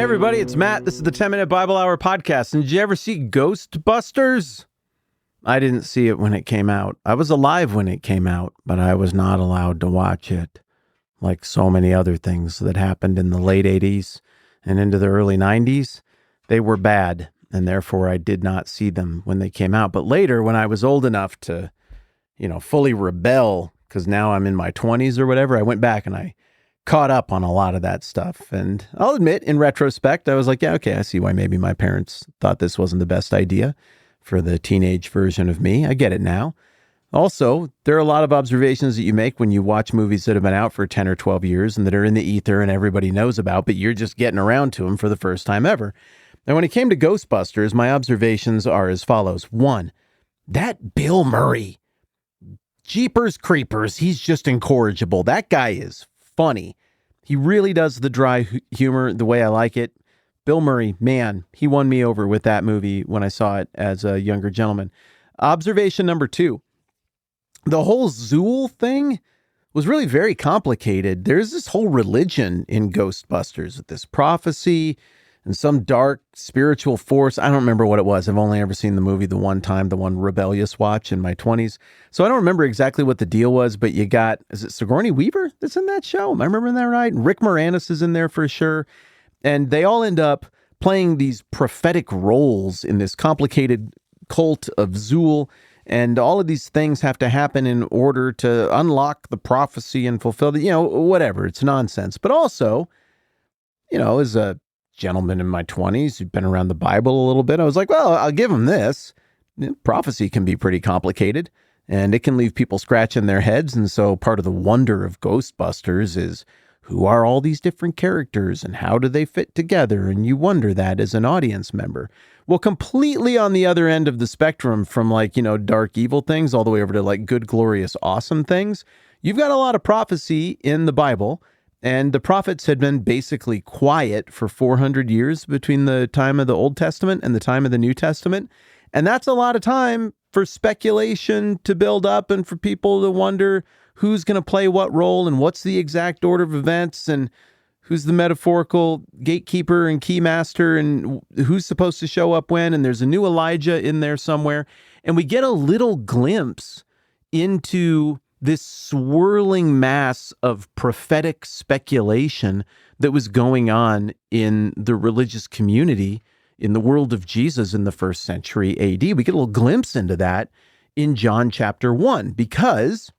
Hey everybody, it's Matt. This is the 10-Minute Bible Hour podcast. And did you ever see Ghostbusters? I didn't see it when it came out. I was alive when it came out, but I was not allowed to watch it. Like so many other things that happened in the late 80s and into the early 90s, they were bad, and therefore I did not see them when they came out. But later, when I was old enough to, fully rebel, because now I'm in my 20s or whatever, I went back and I caught up on a lot of that stuff. And I'll admit, in retrospect, I was like, yeah, okay, I see why maybe my parents thought this wasn't the best idea for the teenage version of me. I get it now. Also, there are a lot of observations that you make when you watch movies that have been out for 10 or 12 years and that are in the ether and everybody knows about, but you're just getting around to them for the first time ever. And when it came to Ghostbusters, my observations are as follows. 1, that Bill Murray, Jeepers Creepers, he's just incorrigible. That guy is funny. He really does the dry humor the way I like it. Bill Murray, man, he won me over with that movie when I saw it as a younger gentleman. Observation number 2, the whole Zool thing was really very complicated. There's this whole religion in Ghostbusters with this prophecy and some dark spiritual force. I don't remember what it was. I've only ever seen the movie the one time, the one rebellious watch in my 20s. So I don't remember exactly what the deal was, but you got, is it Sigourney Weaver that's in that show? Am I remembering that right? And Rick Moranis is in there for sure. And they all end up playing these prophetic roles in this complicated cult of Zool. And all of these things have to happen in order to unlock the prophecy and fulfill the, whatever. It's nonsense. But also, as a gentleman in my 20s who'd been around the Bible a little bit, I was like, well, I'll give him this. Prophecy can be pretty complicated and it can leave people scratching their heads. And so part of the wonder of Ghostbusters is, who are all these different characters and how do they fit together? And you wonder that as an audience member. Well, completely on the other end of the spectrum from dark evil things all the way over to good, glorious, awesome things. You've got a lot of prophecy in the Bible. And the prophets had been basically quiet for 400 years between the time of the Old Testament and the time of the New Testament. And that's a lot of time for speculation to build up and for people to wonder who's going to play what role and what's the exact order of events and who's the metaphorical gatekeeper and keymaster and who's supposed to show up when. And there's a new Elijah in there somewhere. And we get a little glimpse into this swirling mass of prophetic speculation that was going on in the religious community in the world of Jesus in the first century AD. We get a little glimpse into that in John chapter 1, because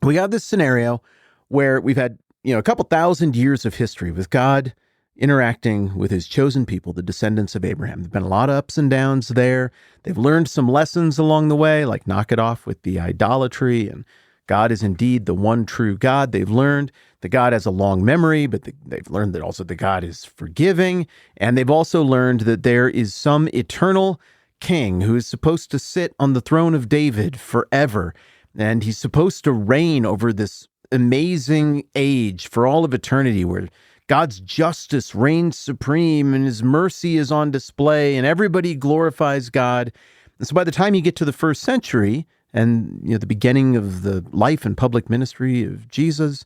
we got this scenario where we've had, a couple thousand years of history with God interacting with his chosen people, the descendants of Abraham. There've been a lot of ups and downs there. They've learned some lessons along the way, like knock it off with the idolatry, and God is indeed the one true God. They've learned that God has a long memory, but they've learned that also that God is forgiving. And they've also learned that there is some eternal king who is supposed to sit on the throne of David forever. And he's supposed to reign over this amazing age for all of eternity, where God's justice reigns supreme and his mercy is on display and everybody glorifies God. And so by the time you get to the first century and the beginning of the life and public ministry of Jesus,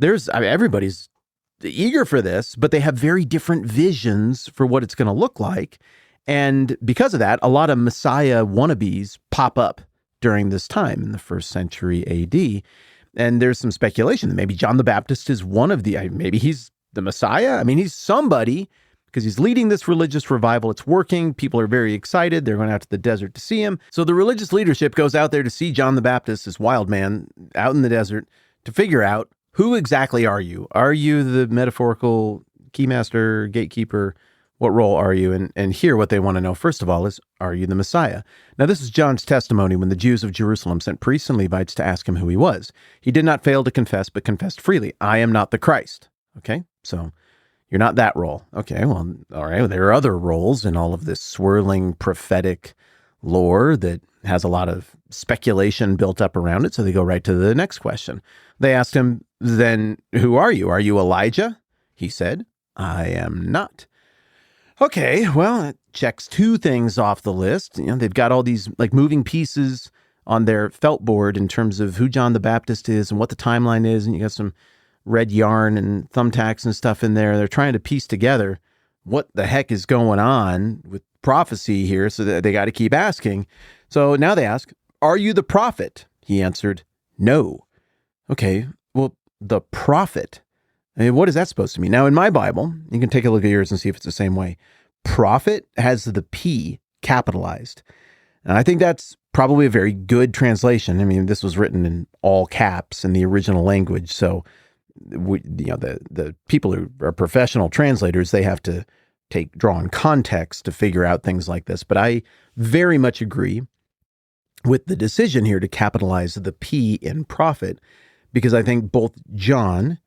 everybody's eager for this, but they have very different visions for what it's going to look like. And because of that, a lot of Messiah wannabes pop up during this time in the first century AD. And there's some speculation that maybe John the Baptist is one of maybe he's the Messiah. I mean, he's somebody because he's leading this religious revival. It's working. People are very excited. They're going out to the desert to see him. So the religious leadership goes out there to see John the Baptist, this wild man out in the desert, to figure out, who exactly are you? Are you the metaphorical keymaster, gatekeeper? What role are you? And here what they want to know, first of all, is, are you the Messiah? Now, this is John's testimony when the Jews of Jerusalem sent priests and Levites to ask him who he was. He did not fail to confess, but confessed freely, I am not the Christ. Okay, so you're not that role. Okay, well, all right. Well, there are other roles in all of this swirling prophetic lore that has a lot of speculation built up around it. So they go right to the next question. They asked him, then who are you? Are you Elijah? He said, I am not. Okay, well, it checks 2 things off the list. They've got all these moving pieces on their felt board in terms of who John the Baptist is and what the timeline is. And you got some red yarn and thumbtacks and stuff in there. They're trying to piece together what the heck is going on with prophecy here, so that they got to keep asking. So now they ask, are you the prophet? He answered, no. Okay, well, the prophet. I mean, what is that supposed to mean? Now, in my Bible, you can take a look at yours and see if it's the same way. Prophet has the P capitalized. And I think that's probably a very good translation. I mean, this was written in all caps in the original language. So, the people who are professional translators, they have to draw on context to figure out things like this. But I very much agree with the decision here to capitalize the P in prophet, because I think both John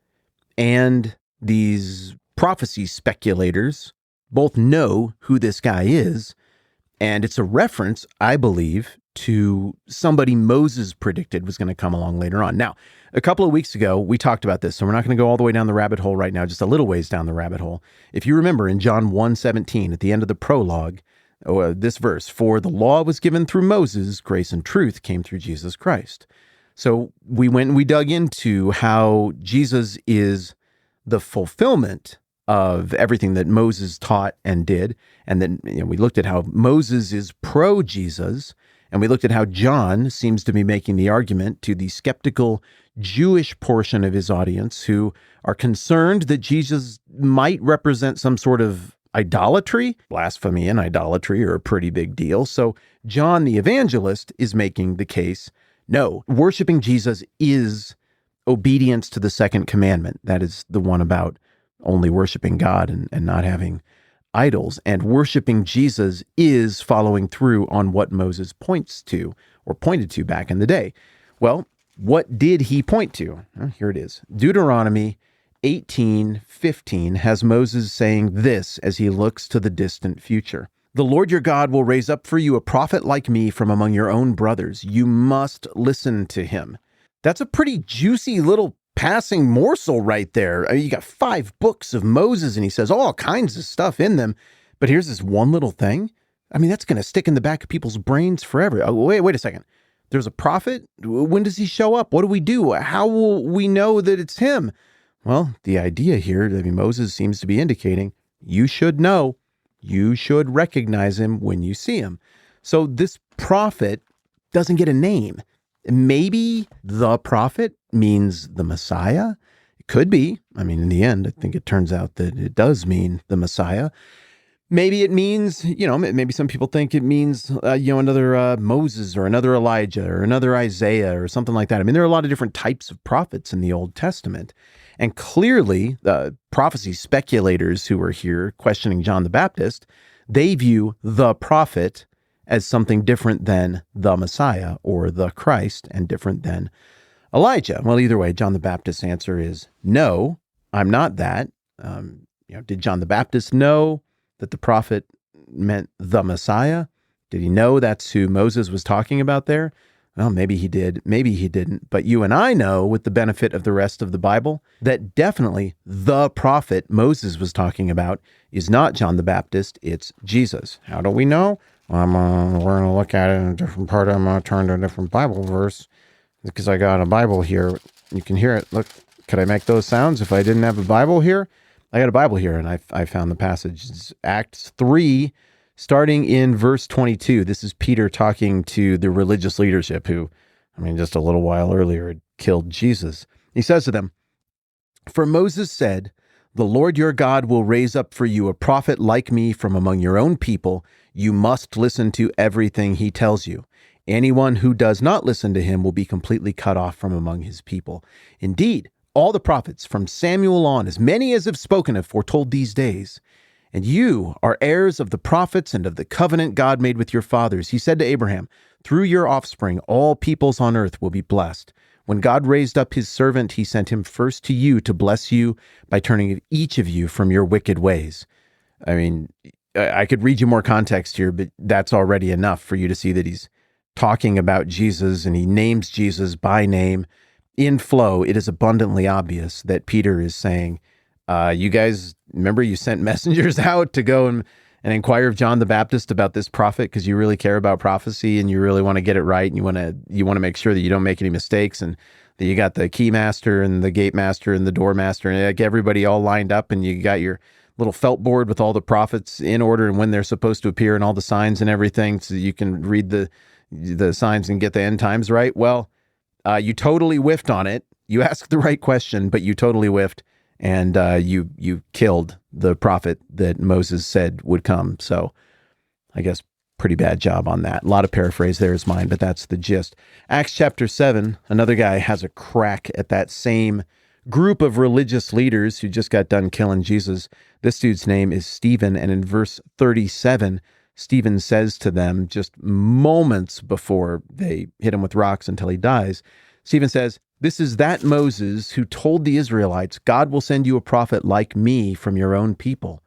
and these prophecy speculators both know who this guy is. And it's a reference, I believe, to somebody Moses predicted was going to come along later on. Now, a couple of weeks ago, we talked about this, so we're not going to go all the way down the rabbit hole right now, just a little ways down the rabbit hole. If you remember in John 1:17, at the end of the prologue, this verse, for the law was given through Moses, grace and truth came through Jesus Christ. So we went and we dug into how Jesus is the fulfillment of everything that Moses taught and did. And then we looked at how Moses is pro-Jesus, and we looked at how John seems to be making the argument to the skeptical Jewish portion of his audience who are concerned that Jesus might represent some sort of idolatry. Blasphemy and idolatry are a pretty big deal. So John the evangelist is making the case, no, worshiping Jesus is obedience to the second commandment. That is the one about only worshiping God and not having idols. And worshiping Jesus is following through on what Moses pointed to back in the day. Well, what did he point to? Here it is. Deuteronomy 18:15 has Moses saying this as he looks to the distant future. The Lord your God will raise up for you a prophet like me from among your own brothers. You must listen to him. That's a pretty juicy little passing morsel right there. I mean, you got 5 books of Moses, and he says all kinds of stuff in them. But here's this one little thing. I mean, that's going to stick in the back of people's brains forever. Oh, wait a second. There's a prophet? When does he show up? What do we do? How will we know that it's him? Well, the idea here, I mean, Moses seems to be indicating you should know. You should recognize him when you see him. So this prophet doesn't get a name. Maybe the prophet means the Messiah. It could be. I mean, in the end, I think it turns out that it does mean the Messiah. Maybe it means, maybe some people think it means, another Moses or another Elijah or another Isaiah or something like that. I mean, there are a lot of different types of prophets in the Old Testament. And clearly, the prophecy speculators who are here questioning John the Baptist, they view the prophet as something different than the Messiah or the Christ and different than Elijah. Well, either way, John the Baptist's answer is no, I'm not that. Did John the Baptist know that the prophet meant the Messiah? Did he know that's who Moses was talking about there? Well, maybe he did, maybe he didn't. But you and I know, with the benefit of the rest of the Bible, that definitely the prophet Moses was talking about is not John the Baptist, it's Jesus. How do we know? Well, we're going to look at it in a different part. I'm going to turn to a different Bible verse because I got a Bible here. You can hear it. Look, could I make those sounds if I didn't have a Bible here? I got a Bible here, and I found the passage. It's Acts 3, starting in verse 22. This is Peter talking to the religious leadership who, just a little while earlier had killed Jesus. He says to them, "For Moses said, 'The Lord your God will raise up for you a prophet like me from among your own people. You must listen to everything he tells you. Anyone who does not listen to him will be completely cut off from among his people.' Indeed, all the prophets from Samuel on, as many as have spoken, have foretold these days. And you are heirs of the prophets and of the covenant God made with your fathers. He said to Abraham, 'Through your offspring, all peoples on earth will be blessed.' When God raised up his servant, he sent him first to you to bless you by turning each of you from your wicked ways." I could read you more context here, but that's already enough for you to see that he's talking about Jesus, and he names Jesus by name. In flow, it is abundantly obvious that Peter is saying, you guys, remember you sent messengers out to go and inquire of John the Baptist about this prophet because you really care about prophecy and you really want to get it right, and you want to make sure that you don't make any mistakes, and that you got the key master and the gate master and the door master and like everybody all lined up, and you got little felt board with all the prophets in order and when they're supposed to appear and all the signs and everything, so you can read the signs and get the end times right. Well, you totally whiffed on it. You asked the right question, but you totally whiffed, and you killed the prophet that Moses said would come. So I guess pretty bad job on that. A lot of paraphrase there is mine, but that's the gist. Acts chapter 7, another guy has a crack at that same group of religious leaders who just got done killing Jesus. This dude's name is Stephen, and in verse 37, Stephen says to them, just moments before they hit him with rocks until he dies, Stephen says, "This is that Moses who told the Israelites, 'God will send you a prophet like me from your own people.'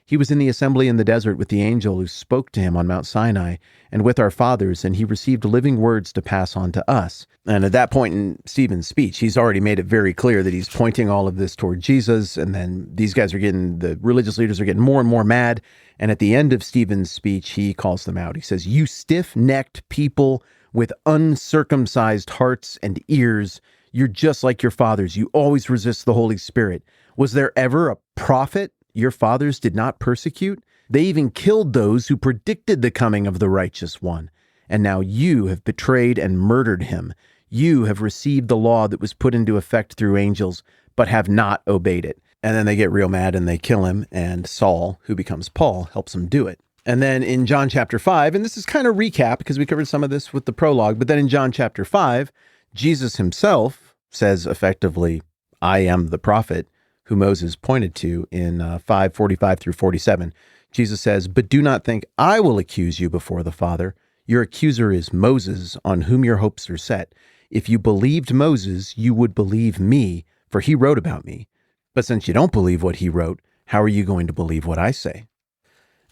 He was in the assembly in the desert with the angel who spoke to him on Mount Sinai and with our fathers, and he received living words to pass on to us." And at that point in Stephen's speech, he's already made it very clear that he's pointing all of this toward Jesus. And then the religious leaders are getting more and more mad. And at the end of Stephen's speech, he calls them out. He says, "You stiff-necked people with uncircumcised hearts and ears, you're just like your fathers. You always resist the Holy Spirit. Was there ever a prophet your fathers did not persecute? They even killed those who predicted the coming of the righteous one. And now you have betrayed and murdered him. You have received the law that was put into effect through angels, but have not obeyed it." And then they get real mad and they kill him. And Saul, who becomes Paul, helps him do it. And then in John chapter 5, and this is kind of recap because we covered some of this with the prologue, but then in John chapter 5, Jesus himself says effectively, "I am the prophet," who Moses pointed to in 5:45 through 47. Jesus says, "But do not think I will accuse you before the Father. Your accuser is Moses, on whom your hopes are set. If you believed Moses, you would believe me, for he wrote about me. But since you don't believe what he wrote, how are you going to believe what I say?"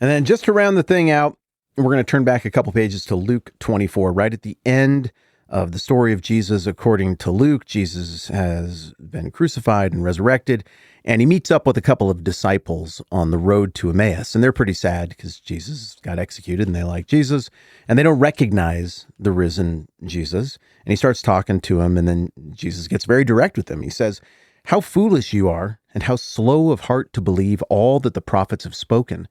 And then just to round the thing out, we're going to turn back a couple pages to Luke 24, right at the end of the story of Jesus. According to Luke, Jesus has been crucified and resurrected, and he meets up with a couple of disciples on the road to Emmaus. And they're pretty sad because Jesus got executed and they like Jesus, and they don't recognize the risen Jesus. And he starts talking to him, and then Jesus gets very direct with them. He says, "How foolish you are, and how slow of heart to believe all that the prophets have spoken.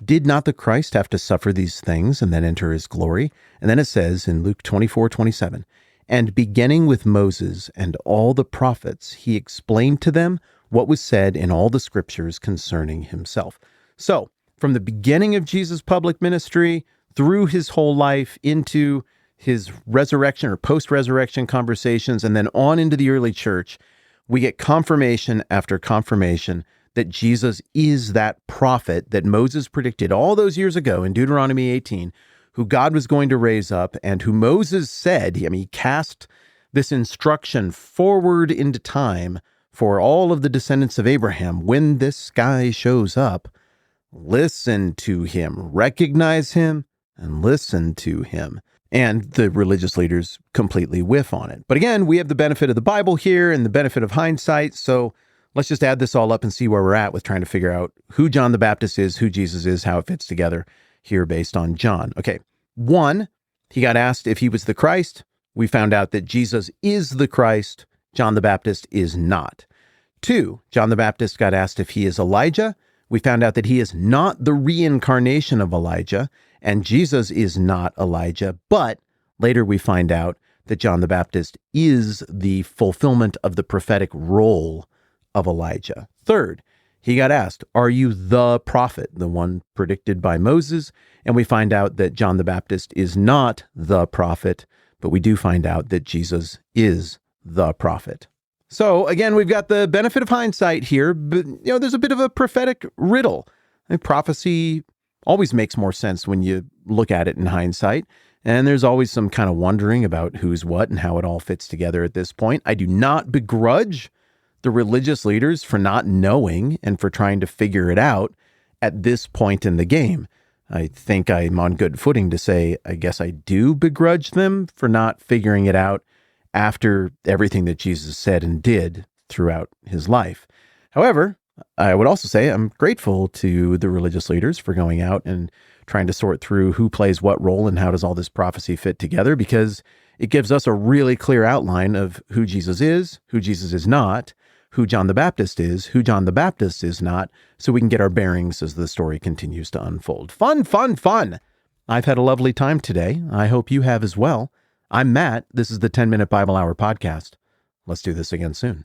Did not the Christ have to suffer these things and then enter his glory?" And then it says in Luke 24:27, "And beginning with Moses and all the prophets, he explained to them what was said in all the scriptures concerning himself." So from the beginning of Jesus' public ministry through his whole life into his resurrection or post-resurrection conversations, and then on into the early church, we get confirmation after confirmation that Jesus is that prophet that Moses predicted all those years ago in Deuteronomy 18, who God was going to raise up, and who Moses said, he cast this instruction forward into time for all of the descendants of Abraham. When this guy shows up, listen to him, recognize him, and listen to him. And the religious leaders completely whiff on it. But again, we have the benefit of the Bible here and the benefit of hindsight, so let's just add this all up and see where we're at with trying to figure out who John the Baptist is, who Jesus is, how it fits together here based on John. Okay, 1, he got asked if he was the Christ. We found out that Jesus is the Christ. John the Baptist is not. 2, John the Baptist got asked if he is Elijah. We found out that he is not the reincarnation of Elijah, and Jesus is not Elijah. But later we find out that John the Baptist is the fulfillment of the prophetic role of Elijah. 3rd, he got asked, "Are you the prophet, the one predicted by Moses?" And we find out that John the Baptist is not the prophet, but we do find out that Jesus is the prophet. So again, we've got the benefit of hindsight here, but there's a bit of a prophetic riddle. Prophecy always makes more sense when you look at it in hindsight. And there's always some kind of wondering about who's what and how it all fits together at this point. I do not begrudge the religious leaders for not knowing and for trying to figure it out at this point in the game. I think I'm on good footing to say, I guess I do begrudge them for not figuring it out after everything that Jesus said and did throughout his life. However, I would also say I'm grateful to the religious leaders for going out and trying to sort through who plays what role and how does all this prophecy fit together, because It gives us a really clear outline of who Jesus is not, who John the Baptist is, who John the Baptist is not, so we can get our bearings as the story continues to unfold. Fun, fun, fun! I've had a lovely time today. I hope you have as well. I'm Matt. This is the 10-Minute Bible Hour podcast. Let's do this again soon.